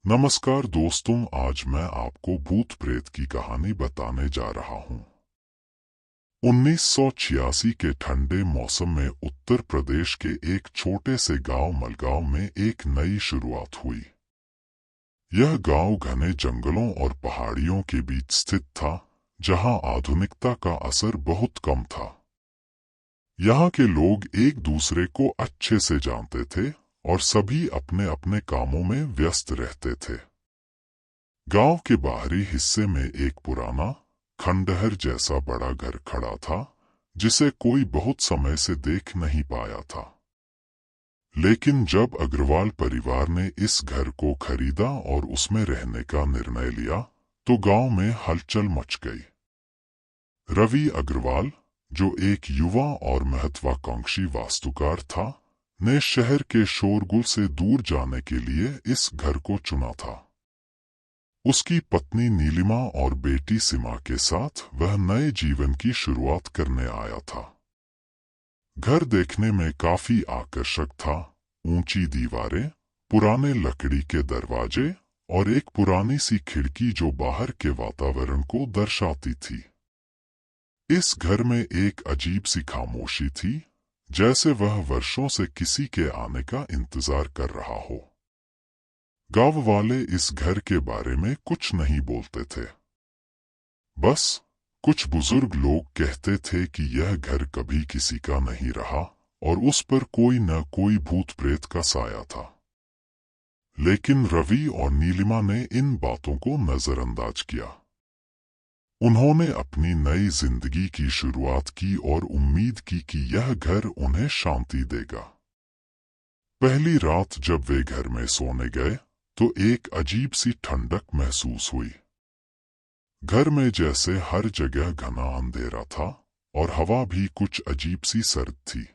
नमस्कार दोस्तों, आज मैं आपको भूत प्रेत की कहानी बताने जा रहा हूं। 1986 के ठंडे मौसम में उत्तर प्रदेश के एक छोटे से गांव मलगांव में एक नई शुरुआत हुई। यह गांव घने जंगलों और पहाड़ियों के बीच स्थित था, जहां आधुनिकता का असर बहुत कम था। यहाँ के लोग एक दूसरे को अच्छे से जानते थे और सभी अपने अपने कामों में व्यस्त रहते थे। गांव के बाहरी हिस्से में एक पुराना खंडहर जैसा बड़ा घर खड़ा था, जिसे कोई बहुत समय से देख नहीं पाया था। लेकिन जब अग्रवाल परिवार ने इस घर को खरीदा और उसमें रहने का निर्णय लिया, तो गांव में हलचल मच गई। रवि अग्रवाल, जो एक युवा और महत्वाकांक्षी वास्तुकार था, ने शहर के शोरगुल से दूर जाने के लिए इस घर को चुना था। उसकी पत्नी नीलिमा और बेटी सीमा के साथ वह नए जीवन की शुरुआत करने आया था। घर देखने में काफी आकर्षक था। ऊंची दीवारें, पुराने लकड़ी के दरवाजे और एक पुरानी सी खिड़की जो बाहर के वातावरण को दर्शाती थी। इस घर में एक अजीब सी खामोशी थी, जैसे वह वर्षों से किसी के आने का इंतजार कर रहा हो। गांव वाले इस घर के बारे में कुछ नहीं बोलते थे। बस कुछ बुजुर्ग लोग कहते थे कि यह घर कभी किसी का नहीं रहा और उस पर कोई न कोई भूत प्रेत का साया था। लेकिन रवि और नीलिमा ने इन बातों को नजरअंदाज किया। उन्होंने अपनी नई जिंदगी की शुरुआत की और उम्मीद की कि यह घर उन्हें शांति देगा। पहली रात जब वे घर में सोने गए, तो एक अजीब सी ठंडक महसूस हुई। घर में जैसे हर जगह घना अंधेरा था और हवा भी कुछ अजीब सी सर्द थी।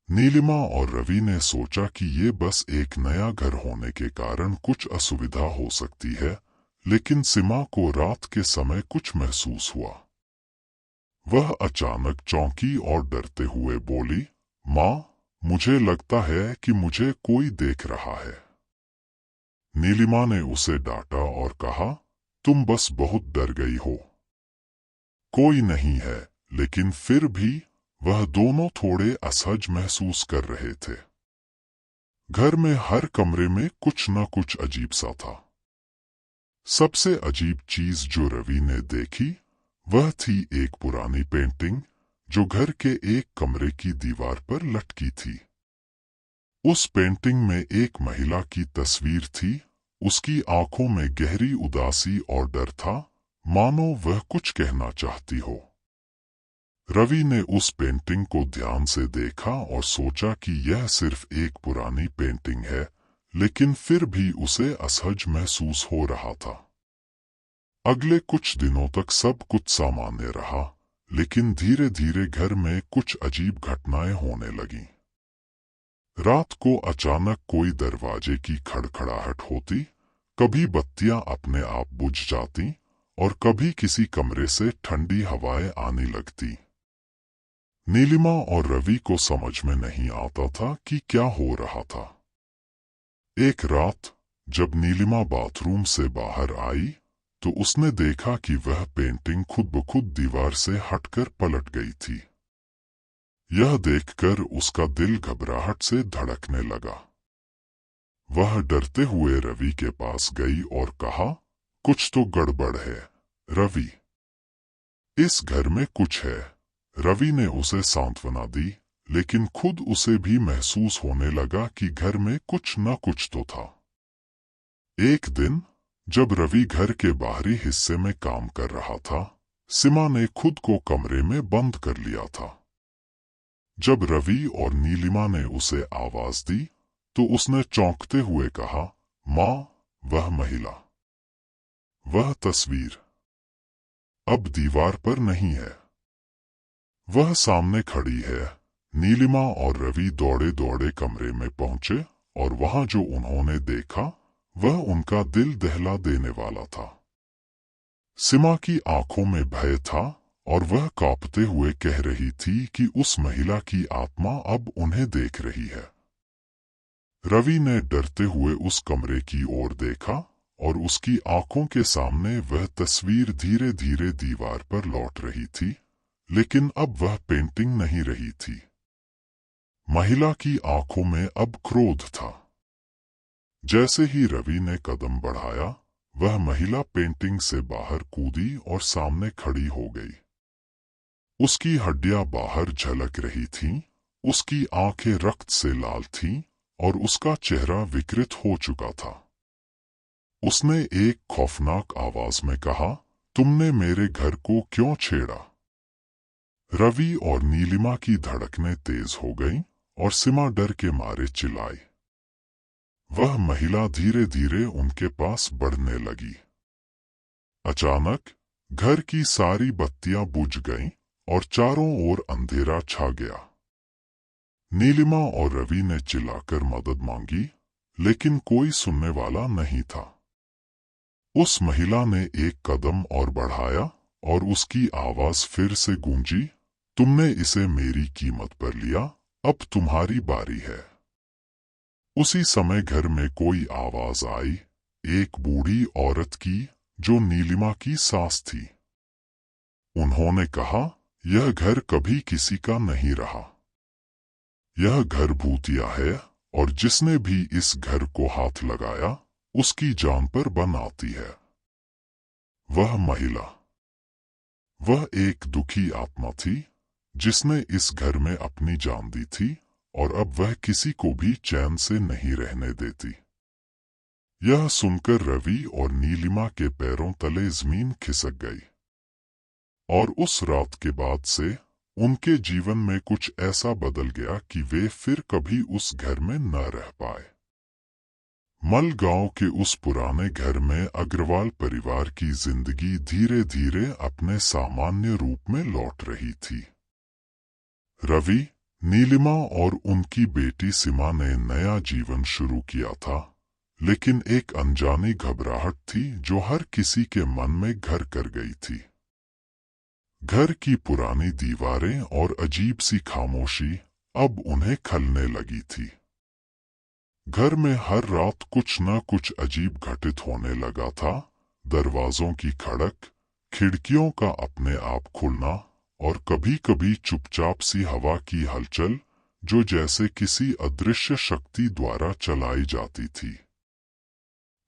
नीलिमा और रवि ने सोचा कि ये बस एक नया घर होने के कारण कुछ असुविधा हो सकती है, लेकिन सीमा को रात के समय कुछ महसूस हुआ। वह अचानक चौंकी और डरते हुए बोली, माँ, मुझे लगता है कि मुझे कोई देख रहा है। नीलिमा ने उसे डांटा और कहा, तुम बस बहुत डर गई हो। कोई नहीं है, लेकिन फिर भी वह दोनों थोड़े असहज महसूस कर रहे थे। घर में हर कमरे में कुछ न कुछ अजीब सा था। सबसे अजीब चीज जो रवि ने देखी, वह थी एक पुरानी पेंटिंग जो घर के एक कमरे की दीवार पर लटकी थी। उस पेंटिंग में एक महिला की तस्वीर थी। उसकी आंखों में गहरी उदासी और डर था, मानो वह कुछ कहना चाहती हो। रवि ने उस पेंटिंग को ध्यान से देखा और सोचा कि यह सिर्फ एक पुरानी पेंटिंग है, लेकिन फिर भी उसे असहज महसूस हो रहा था। अगले कुछ दिनों तक सब कुछ सामान्य रहा, लेकिन धीरे धीरे घर में कुछ अजीब घटनाएं होने लगीं। रात को अचानक कोई दरवाजे की खड़खड़ाहट होती, कभी बत्तियां अपने आप बुझ जाती और कभी किसी कमरे से ठंडी हवाएं आने लगती। नीलिमा और रवि को समझ में नहीं आता था कि क्या हो रहा था। एक रात जब नीलिमा बाथरूम से बाहर आई, तो उसने देखा कि वह पेंटिंग खुद ब खुद दीवार से हटकर पलट गई थी। यह देखकर उसका दिल घबराहट से धड़कने लगा। वह डरते हुए रवि के पास गई और कहा, कुछ तो गड़बड़ है रवि, इस घर में कुछ है। रवि ने उसे सांत्वना दी, लेकिन खुद उसे भी महसूस होने लगा कि घर में कुछ न कुछ तो था। एक दिन जब रवि घर के बाहरी हिस्से में काम कर रहा था, सीमा ने खुद को कमरे में बंद कर लिया था। जब रवि और नीलिमा ने उसे आवाज दी, तो उसने चौंकते हुए कहा, माँ, वह महिला, वह तस्वीर अब दीवार पर नहीं है, वह सामने खड़ी है। नीलिमा और रवि दौड़े दौड़े कमरे में पहुंचे और वहां जो उन्होंने देखा, वह उनका दिल दहला देने वाला था। सीमा की आंखों में भय था और वह कांपते हुए कह रही थी कि उस महिला की आत्मा अब उन्हें देख रही है। रवि ने डरते हुए उस कमरे की ओर देखा और उसकी आंखों के सामने वह तस्वीर धीरे धीरे दीवार पर लौट रही थी, लेकिन अब वह पेंटिंग नहीं रही थी। महिला की आंखों में अब क्रोध था। जैसे ही रवि ने कदम बढ़ाया, वह महिला पेंटिंग से बाहर कूदी और सामने खड़ी हो गई। उसकी हड्डियां बाहर झलक रही थीं, उसकी आंखें रक्त से लाल थीं और उसका चेहरा विकृत हो चुका था। उसने एक खौफनाक आवाज में कहा, तुमने मेरे घर को क्यों छेड़ा? रवि और नीलिमा की धड़कनें तेज हो गईं और सीमा डर के मारे चिल्लाई। वह महिला धीरे धीरे उनके पास बढ़ने लगी। अचानक घर की सारी बत्तियां बुझ गईं और चारों ओर अंधेरा छा गया। नीलिमा और रवि ने चिल्लाकर मदद मांगी, लेकिन कोई सुनने वाला नहीं था। उस महिला ने एक कदम और बढ़ाया और उसकी आवाज फिर से गूंजी, तुमने इसे मेरी कीमत पर लिया, अब तुम्हारी बारी है। उसी समय घर में कोई आवाज आई, एक बूढ़ी औरत की, जो नीलिमा की सास थी। उन्होंने कहा, यह घर कभी किसी का नहीं रहा। यह घर भूतिया है और जिसने भी इस घर को हाथ लगाया, उसकी जान पर बन आती है। वह महिला, वह एक दुखी आत्मा थी, जिसने इस घर में अपनी जान दी थी और अब वह किसी को भी चैन से नहीं रहने देती। यह सुनकर रवि और नीलिमा के पैरों तले जमीन खिसक गई। और उस रात के बाद से उनके जीवन में कुछ ऐसा बदल गया कि वे फिर कभी उस घर में न रह पाए। मल गांव के उस पुराने घर में अग्रवाल परिवार की जिंदगी धीरे धीरे अपने सामान्य रूप में लौट रही थी। रवि, नीलिमा और उनकी बेटी सीमा ने नया जीवन शुरू किया था, लेकिन एक अनजानी घबराहट थी जो हर किसी के मन में घर कर गई थी। घर की पुरानी दीवारें और अजीब सी खामोशी अब उन्हें खलने लगी थी। घर में हर रात कुछ न कुछ अजीब घटित होने लगा था। दरवाजों की खड़क, खिड़कियों का अपने आप खुलना और कभी कभी चुपचाप सी हवा की हलचल, जो जैसे किसी अदृश्य शक्ति द्वारा चलाई जाती थी।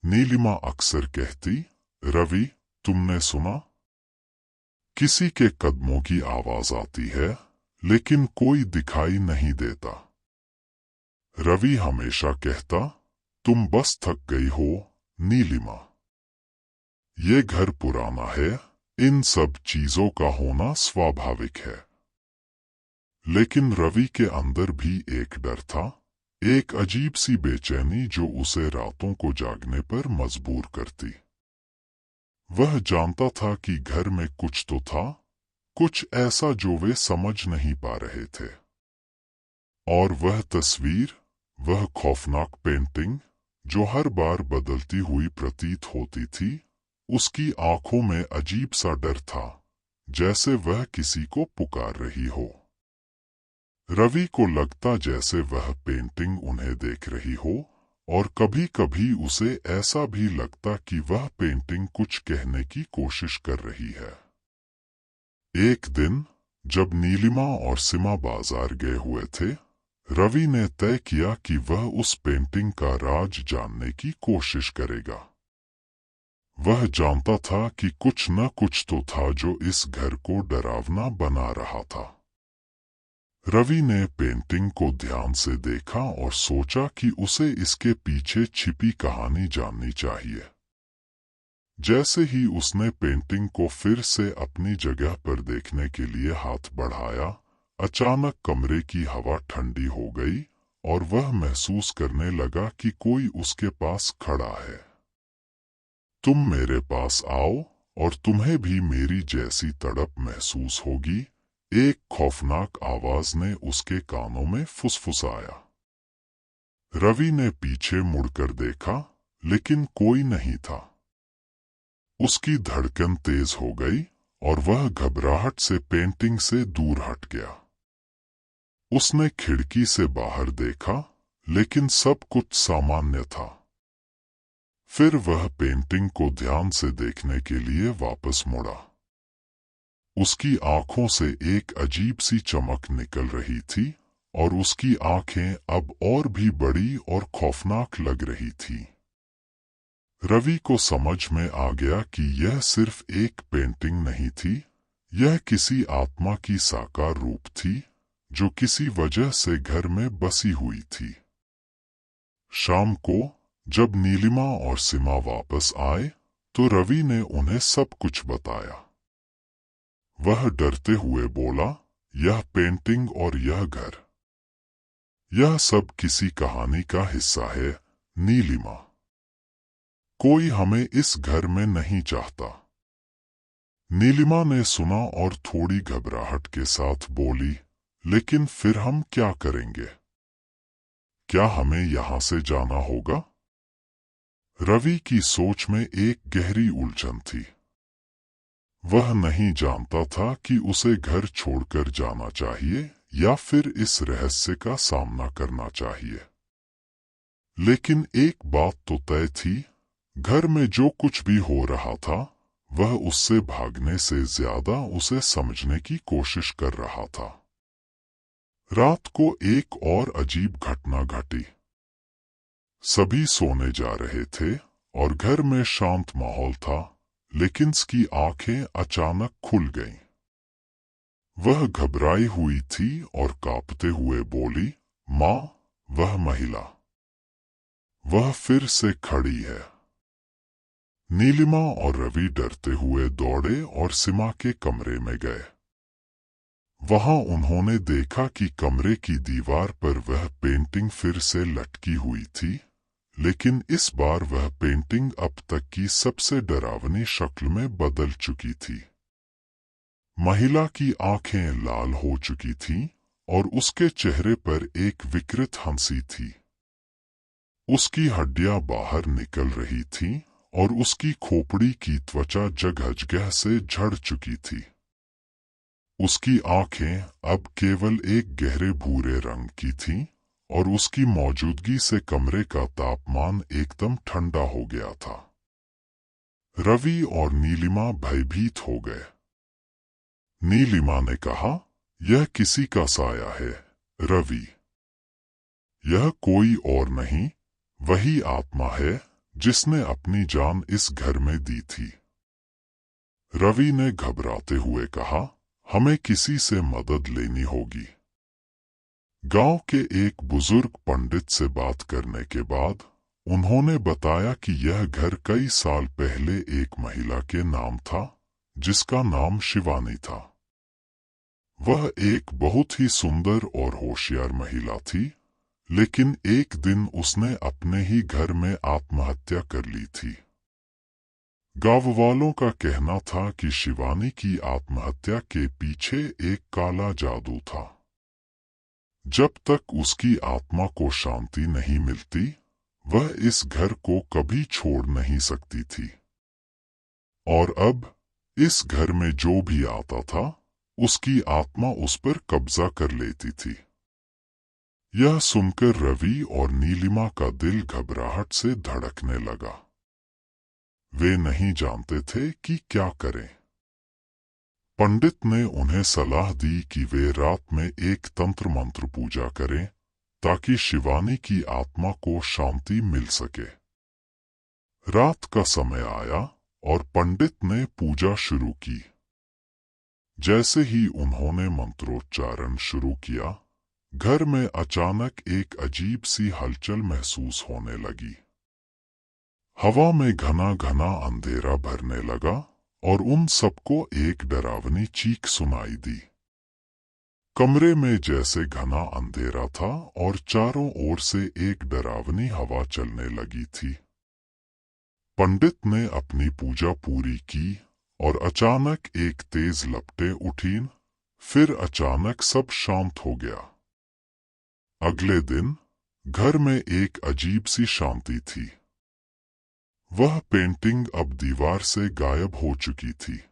नीलिमा अक्सर कहती, रवि, तुमने सुना? किसी के कदमों की आवाज आती है, लेकिन कोई दिखाई नहीं देता। रवि हमेशा कहता, तुम बस थक गई हो, नीलिमा। ये घर पुराना है, इन सब चीजों का होना स्वाभाविक है। लेकिन रवि के अंदर भी एक डर था, एक अजीब सी बेचैनी जो उसे रातों को जागने पर मजबूर करती। वह जानता था कि घर में कुछ तो था, कुछ ऐसा जो वे समझ नहीं पा रहे थे। और वह तस्वीर, वह खौफनाक पेंटिंग, जो हर बार बदलती हुई प्रतीत होती थी, उसकी आंखों में अजीब सा डर था, जैसे वह किसी को पुकार रही हो। रवि को लगता जैसे वह पेंटिंग उन्हें देख रही हो, और कभी कभी उसे ऐसा भी लगता कि वह पेंटिंग कुछ कहने की कोशिश कर रही है। एक दिन जब नीलिमा और सीमा बाजार गए हुए थे, रवि ने तय किया कि वह उस पेंटिंग का राज जानने की कोशिश करेगा। वह जानता था कि कुछ न कुछ तो था जो इस घर को डरावना बना रहा था। रवि ने पेंटिंग को ध्यान से देखा और सोचा कि उसे इसके पीछे छिपी कहानी जाननी चाहिए। जैसे ही उसने पेंटिंग को फिर से अपनी जगह पर देखने के लिए हाथ बढ़ाया, अचानक कमरे की हवा ठंडी हो गई और वह महसूस करने लगा कि कोई उसके पास खड़ा है। तुम मेरे पास आओ और तुम्हें भी मेरी जैसी तड़प महसूस होगी, एक खौफनाक आवाज ने उसके कानों में फुसफुसाया। रवि ने पीछे मुड़कर देखा, लेकिन कोई नहीं था। उसकी धड़कन तेज हो गई और वह घबराहट से पेंटिंग से दूर हट गया। उसने खिड़की से बाहर देखा, लेकिन सब कुछ सामान्य था। फिर वह पेंटिंग को ध्यान से देखने के लिए वापस मुड़ा। उसकी आंखों से एक अजीब सी चमक निकल रही थी और उसकी आंखें अब और भी बड़ी और खौफनाक लग रही थी। रवि को समझ में आ गया कि यह सिर्फ एक पेंटिंग नहीं थी, यह किसी आत्मा की साकार रूप थी जो किसी वजह से घर में बसी हुई थी। शाम को जब नीलिमा और सीमा वापस आए तो रवि ने उन्हें सब कुछ बताया। वह डरते हुए बोला, यह पेंटिंग और यह घर, यह सब किसी कहानी का हिस्सा है नीलिमा। कोई हमें इस घर में नहीं चाहता। नीलिमा ने सुना और थोड़ी घबराहट के साथ बोली, लेकिन फिर हम क्या करेंगे? क्या हमें यहां से जाना होगा? रवि की सोच में एक गहरी उलझन थी। वह नहीं जानता था कि उसे घर छोड़कर जाना चाहिए या फिर इस रहस्य का सामना करना चाहिए। लेकिन एक बात तो तय थी, घर में जो कुछ भी हो रहा था वह उससे भागने से ज्यादा उसे समझने की कोशिश कर रहा था। रात को एक और अजीब घटना घटी। सभी सोने जा रहे थे और घर में शांत माहौल था, लेकिन उसकी आंखें अचानक खुल गईं। वह घबराई हुई थी और कांपते हुए बोली, माँ, वह महिला, वह फिर से खड़ी है। नीलिमा और रवि डरते हुए दौड़े और सीमा के कमरे में गए। वहां उन्होंने देखा कि कमरे की दीवार पर वह पेंटिंग फिर से लटकी हुई थी, लेकिन इस बार वह पेंटिंग अब तक की सबसे डरावनी शक्ल में बदल चुकी थी। महिला की आंखें लाल हो चुकी थीं और उसके चेहरे पर एक विकृत हंसी थी। उसकी हड्डियां बाहर निकल रही थीं और उसकी खोपड़ी की त्वचा जगह-जगह से झड़ चुकी थी। उसकी आंखें अब केवल एक गहरे भूरे रंग की थीं और उसकी मौजूदगी से कमरे का तापमान एकदम ठंडा हो गया था। रवि और नीलिमा भयभीत हो गए। नीलिमा ने कहा, यह किसी का साया है रवि। यह कोई और नहीं, वही आत्मा है जिसने अपनी जान इस घर में दी थी। रवि ने घबराते हुए कहा, हमें किसी से मदद लेनी होगी। गांव के एक बुजुर्ग पंडित से बात करने के बाद उन्होंने बताया कि यह घर कई साल पहले एक महिला के नाम था, जिसका नाम शिवानी था। वह एक बहुत ही सुंदर और होशियार महिला थी, लेकिन एक दिन उसने अपने ही घर में आत्महत्या कर ली थी। गांव वालों का कहना था कि शिवानी की आत्महत्या के पीछे एक काला जादू था। जब तक उसकी आत्मा को शांति नहीं मिलती, वह इस घर को कभी छोड़ नहीं सकती थी। और अब इस घर में जो भी आता था, उसकी आत्मा उस पर कब्जा कर लेती थी। यह सुनकर रवि और नीलिमा का दिल घबराहट से धड़कने लगा। वे नहीं जानते थे कि क्या करें। पंडित ने उन्हें सलाह दी कि वे रात में एक तंत्र मंत्र पूजा करें ताकि शिवानी की आत्मा को शांति मिल सके। रात का समय आया और पंडित ने पूजा शुरू की। जैसे ही उन्होंने मंत्रोच्चारण शुरू किया, घर में अचानक एक अजीब सी हलचल महसूस होने लगी। हवा में घना घना अंधेरा भरने लगा और उन सबको एक डरावनी चीख सुनाई दी। कमरे में जैसे घना अंधेरा था और चारों ओर से एक डरावनी हवा चलने लगी थी। पंडित ने अपनी पूजा पूरी की और अचानक एक तेज लपटें उठीं, फिर अचानक सब शांत हो गया। अगले दिन घर में एक अजीब सी शांति थी। वह पेंटिंग अब दीवार से गायब हो चुकी थी।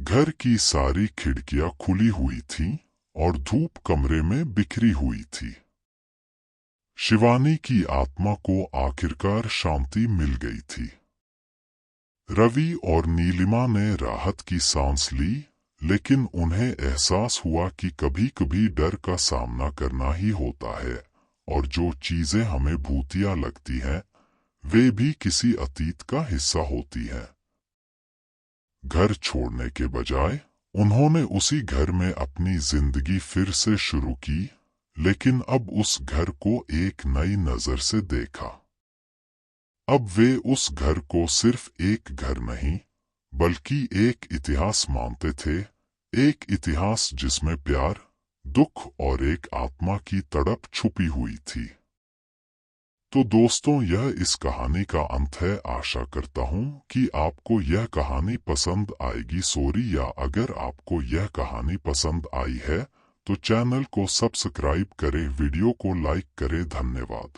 घर की सारी खिड़कियां खुली हुई थीं और धूप कमरे में बिखरी हुई थी। शिवानी की आत्मा को आखिरकार शांति मिल गई थी। रवि और नीलिमा ने राहत की सांस ली, लेकिन उन्हें एहसास हुआ कि कभी-कभी डर का सामना करना ही होता है, और जो चीजें हमें भूतिया लगती हैं, वे भी किसी अतीत का हिस्सा होती हैं। घर छोड़ने के बजाय उन्होंने उसी घर में अपनी जिंदगी फिर से शुरू की, लेकिन अब उस घर को एक नई नजर से देखा। अब वे उस घर को सिर्फ एक घर नहीं, बल्कि एक इतिहास मानते थे, एक इतिहास जिसमें प्यार, दुख और एक आत्मा की तड़प छुपी हुई थी। तो दोस्तों, यह इस कहानी का अंत है। आशा करता हूँ कि आपको यह कहानी पसंद आएगी। या अगर आपको यह कहानी पसंद आई है तो चैनल को सब्सक्राइब करें, वीडियो को लाइक करें। धन्यवाद।